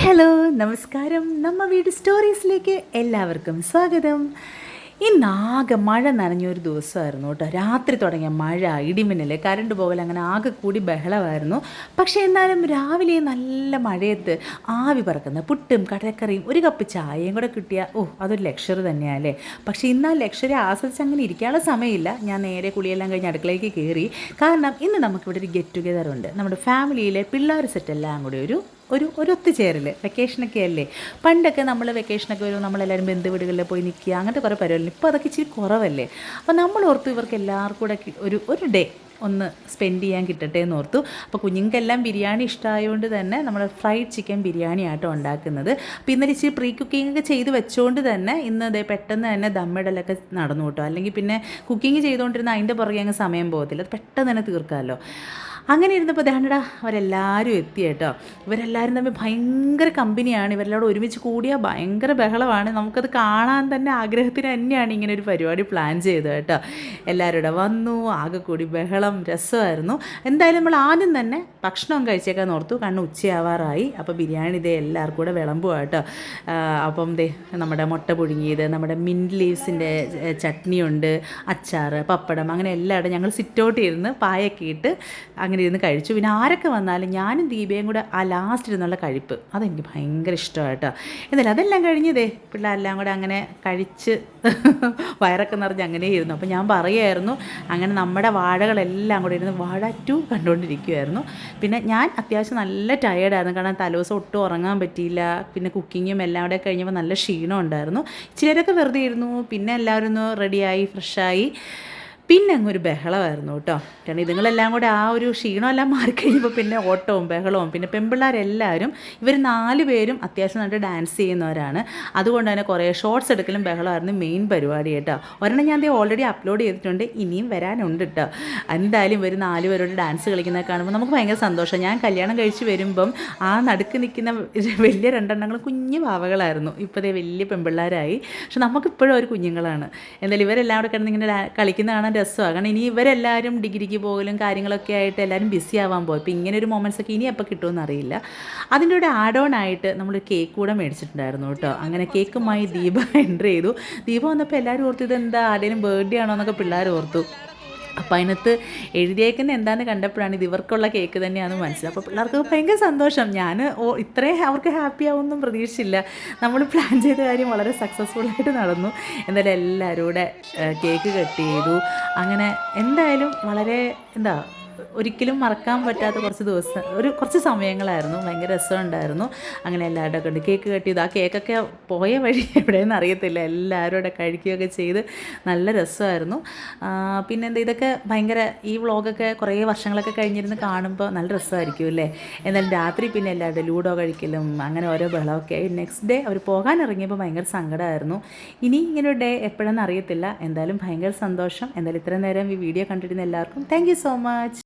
Hello നമസ്കാരം. നമ്മ വീട് സ്റ്റോറീസിലേക്ക് എല്ലാവർക്കും സ്വാഗതം. ഇന്നാകെ മഴ നനഞ്ഞൊരു ദിവസമായിരുന്നു കേട്ടോ. രാത്രി തുടങ്ങിയ മഴ, ഇടിമിന്നൽ, കറണ്ട് പോകൽ, അങ്ങനെ ആകെ കൂടി ബഹളമായിരുന്നു. പക്ഷേ എന്നാലും രാവിലെ നല്ല മഴയത്ത് ആവി പറക്കുന്ന പുട്ടും കടലക്കറിയും ഒരു കപ്പ് ചായയും കൂടെ കിട്ടിയ അതൊരു ലക്ഷറി തന്നെയല്ലേ. പക്ഷേ ഇന്ന് ആ ലക്ഷറി ആസ്വദിച്ച് അങ്ങനെ ഇരിക്കാനുള്ള സമയമില്ല. ഞാൻ നേരെ കുളിയെല്ലാം കഴിഞ്ഞ് അടുക്കളയ്ക്ക് കയറി. കാരണം ഇന്ന് നമുക്കിവിടെ ഒരു ഗെറ്റ് ടുഗെദർ ഉണ്ട്. നമ്മുടെ ഫാമിലിയിലെ പിള്ളേർ സെറ്റെല്ലാം കൂടി ഒരു ഒത്തുചേരൽ. വെക്കേഷനൊക്കെ അല്ലേ. പണ്ടൊക്കെ നമ്മൾ വെക്കേഷനൊക്കെ വരും, നമ്മളെല്ലാവരും ബന്ധുവീടുകളിൽ പോയി നിൽക്കുക, അങ്ങനത്തെ കുറേ പരിപാടികൾ. ഇപ്പോൾ അതൊക്കെ ഇച്ചിരി കുറവല്ലേ. അപ്പോൾ നമ്മൾ ഓർത്തു ഇവർക്ക് എല്ലാവർക്കും കൂടെ ഒരു ഡേ ഒന്ന് സ്പെൻഡ് ചെയ്യാൻ കിട്ടട്ടെ എന്ന് ഓർത്തു. അപ്പോൾ കുഞ്ഞുങ്ങൾക്കെല്ലാം ബിരിയാണി ഇഷ്ടമായതുകൊണ്ട് തന്നെ നമ്മൾ ഫ്രൈഡ് ചിക്കൻ ബിരിയാണി ആട്ടോ ഉണ്ടാക്കുന്നത്. അപ്പോൾ ഇന്നലെ ഇച്ചിരി പ്രീ കുക്കിംഗ് ഒക്കെ ചെയ്ത് വെച്ചുകൊണ്ട് തന്നെ ഇന്ന് അതേ പെട്ടെന്ന് തന്നെ ദമ്മിടലൊക്കെ നടന്നു കേട്ടോ. അല്ലെങ്കിൽ പിന്നെ കുക്കിംഗ് ചെയ്തുകൊണ്ടിരുന്ന അതിൻ്റെ പുറകെ അങ്ങ് സമയം പോകത്തില്ല, അത് പെട്ടെന്ന് തന്നെ തീർക്കാമല്ലോ. അങ്ങനെ ഇരുന്നപ്പോൾ ദേണ്ടടാ അവരെല്ലാവരും എത്തി കേട്ടോ. ഇവരെല്ലാവരും തമ്മിൽ ഭയങ്കര കമ്പനിയാണ്. ഇവരെല്ലാവരും ഒരുമിച്ച് കൂടിയാൽ ഭയങ്കര ബഹളമാണ്. നമുക്കത് കാണാൻ തന്നെ ആഗ്രഹത്തിന് തന്നെയാണ് ഇങ്ങനെ ഒരു പരിപാടി പ്ലാൻ ചെയ്തത് കേട്ടോ. എല്ലാവരും ഇവിടെ വന്നു, ആകെ കൂടി ബഹളം, രസമായിരുന്നു. എന്തായാലും നമ്മൾ ആദ്യം തന്നെ ഭക്ഷണം കഴിച്ചേക്കാൻ ഓർത്തു. കണ്ണ് ഉച്ചയാവാറായി. അപ്പോൾ ബിരിയാണി ഇതേ എല്ലാവർക്കും കൂടെ വിളമ്പുക കേട്ടോ. അപ്പം നമ്മുടെ മുട്ട പുഴുങ്ങിയത്, നമ്മുടെ മിൻറ്റ് ലീവ്സിൻ്റെ ചട്നിയുണ്ട്, അച്ചാർ, പപ്പടം, അങ്ങനെ എല്ലാവരും ഞങ്ങൾ സിറ്റൗട്ട് ഇരുന്ന് പായൊക്കെ ഇട്ട് അങ്ങനെ ഇരുന്ന് കഴിച്ചു. പിന്നെ ആരൊക്കെ വന്നാലും ഞാനും ദീപയും കൂടെ ആ ലാസ്റ്റ് ഇരുന്നുള്ള കഴിപ്പ് അതെനിക്ക് ഭയങ്കര ഇഷ്ടമാണ് കേട്ടോ. എന്നാലും അതെല്ലാം കഴിഞ്ഞതേ പിള്ളേരെല്ലാം കൂടെ അങ്ങനെ കഴിച്ച് വയറൊക്കെ നിറഞ്ഞ് അങ്ങനെ ഇരുന്നു. അപ്പോൾ ഞാൻ പറയുമായിരുന്നു, അങ്ങനെ നമ്മുടെ വാഴകളെല്ലാം കൂടെ ഇരുന്ന് വാഴ 2 കണ്ടുകൊണ്ടിരിക്കുമായിരുന്നു. പിന്നെ ഞാൻ അത്യാവശ്യം നല്ല ടയേർഡായിരുന്നു, കാരണം തലേദിവസം ഒട്ടും ഉറങ്ങാൻ പറ്റിയില്ല. പിന്നെ കുക്കിങ്ങും എല്ലാം കൂടെ കഴിഞ്ഞപ്പോൾ നല്ല ക്ഷീണം ഉണ്ടായിരുന്നു. ചിലരൊക്കെ വെറുതെ ഇരുന്നു. പിന്നെ എല്ലാവരും ഒന്ന് റെഡിയായി ഫ്രഷായി. പിന്നെ അങ്ങൊരു ബഹളമായിരുന്നു കേട്ടോ. കാരണം ഇതുങ്ങളെല്ലാം കൂടെ ആ ഒരു ക്ഷീണമെല്ലാം മാറിക്കഴിഞ്ഞപ്പോൾ പിന്നെ ഓട്ടവും ബഹളവും. പിന്നെ പെൺപിള്ളേരെല്ലാവരും ഇവർ 4 പേരും അത്യാവശ്യം നന്നായിട്ട് ഡാൻസ് ചെയ്യുന്നവരാണ്. അതുകൊണ്ട് തന്നെ കുറേ ഷോർട്സ് എടുക്കലും ബഹളമായിരുന്നു മെയിൻ പരിപാടി കേട്ടോ. ഒരെണ്ണം ഞാൻ ഓൾറെഡി അപ്ലോഡ് ചെയ്തിട്ടുണ്ട്, ഇനിയും വരാനുണ്ട് കേട്ടോ. എന്തായാലും ഇവർ 4 പേരോട് ഡാൻസ് കളിക്കുന്നത് കാണുമ്പോൾ നമുക്ക് ഭയങ്കര സന്തോഷം. ഞാൻ കല്യാണം കഴിച്ച് വരുമ്പം ആ നടുക്ക് നിൽക്കുന്ന വലിയ 2 എണ്ണങ്ങൾ കുഞ്ഞു പാവകളായിരുന്നു. ഇപ്പോഴേ വലിയ പെൺപിള്ളേരായി. പക്ഷെ നമുക്കിപ്പോഴും ഒരു കുഞ്ഞുങ്ങളാണ്. എന്തായാലും ഇവരെല്ലാം കൂടെ കിടന്ന് ഇങ്ങനെ കളിക്കുന്ന കാണാൻ രസമാണ്. കാരണം ഇനി ഇവരെല്ലാവരും ഡിഗ്രിക്ക് പോകലും കാര്യങ്ങളൊക്കെ ആയിട്ട് എല്ലാവരും ബിസി ആവാൻ പോകും. ഇപ്പോൾ ഇങ്ങനെ ഒരു മൊമെൻറ്റ്സ് ഒക്കെ ഇനി എപ്പോൾ കിട്ടുമെന്ന് അറിയില്ല. അതിൻ്റെ കൂടെ ആഡ് ഓൺ ആയിട്ട് നമ്മൾ കേക്ക് കൂടെ മേടിച്ചിട്ടുണ്ടായിരുന്നു കേട്ടോ. അങ്ങനെ കേക്കുമായി ദീപ എൻ്റർ ചെയ്തു. ദീപ വന്നപ്പോൾ എല്ലാവരും ഓർത്തു ഇതെന്താ ആരുടെയും ബർത്ത്ഡേ ആണോ എന്നൊക്കെ പിള്ളേർ ഓർത്തു. അപ്പോൾ അതിനകത്ത് എഴുതിയേക്കുന്ന എന്താണെന്ന് കണ്ടപ്പോഴാണ് ഇത് ഇവർക്കുള്ള കേക്ക് തന്നെയാണെന്ന് മനസ്സിലായി. അപ്പോൾ പിള്ളേർക്ക് ഭയങ്കര സന്തോഷം. ഞാൻ ഇത്രയും അവർക്ക് ഹാപ്പി ആവുമെന്നും പ്രതീക്ഷിച്ചില്ല. നമ്മൾ പ്ലാൻ ചെയ്ത കാര്യം വളരെ സക്സസ്ഫുള്ളായിട്ട് നടന്നു. എന്തായാലും എല്ലാവരും കൂടെ കേക്ക് കട്ട് ചെയ്തു. അങ്ങനെ എന്തായാലും വളരെ ഒരിക്കലും മറക്കാൻ പറ്റാത്ത കുറച്ച് സമയങ്ങളായിരുന്നു. ഭയങ്കര രസമുണ്ടായിരുന്നു. അങ്ങനെ എല്ലാവരുടെ കൊണ്ട് കേക്ക് കട്ട് ചെയ്തു. ആ കേക്കൊക്കെ പോയ വഴി എവിടെയെന്ന് അറിയത്തില്ല. എല്ലാവരും ഇവിടെ കഴിക്കുകയൊക്കെ ചെയ്ത് നല്ല രസമായിരുന്നു. പിന്നെ ഇതൊക്കെ ഭയങ്കര ഈ വ്ളോഗൊക്കെ കുറേ വർഷങ്ങളൊക്കെ കഴിഞ്ഞിരുന്ന് കാണുമ്പോൾ നല്ല രസമായിരിക്കും അല്ലേ. എന്നാലും രാത്രി പിന്നെ എല്ലാവരുടെ ലൂഡോ കഴിക്കലും അങ്ങനെ ഓരോ ബഹളമൊക്കെ ആയി. നെക്സ്റ്റ് ഡേ അവർ പോകാൻ ഇറങ്ങിയപ്പോൾ ഭയങ്കര സങ്കടമായിരുന്നു. ഇനി ഇങ്ങനെ ഒരു ഡേ എപ്പോഴെന്ന് അറിയത്തില്ല. എന്തായാലും ഭയങ്കര സന്തോഷം. എന്തായാലും ഇത്രയും നേരം ഈ വീഡിയോ കണ്ടിരുന്ന എല്ലാവർക്കും താങ്ക് യു സോ മച്ച്.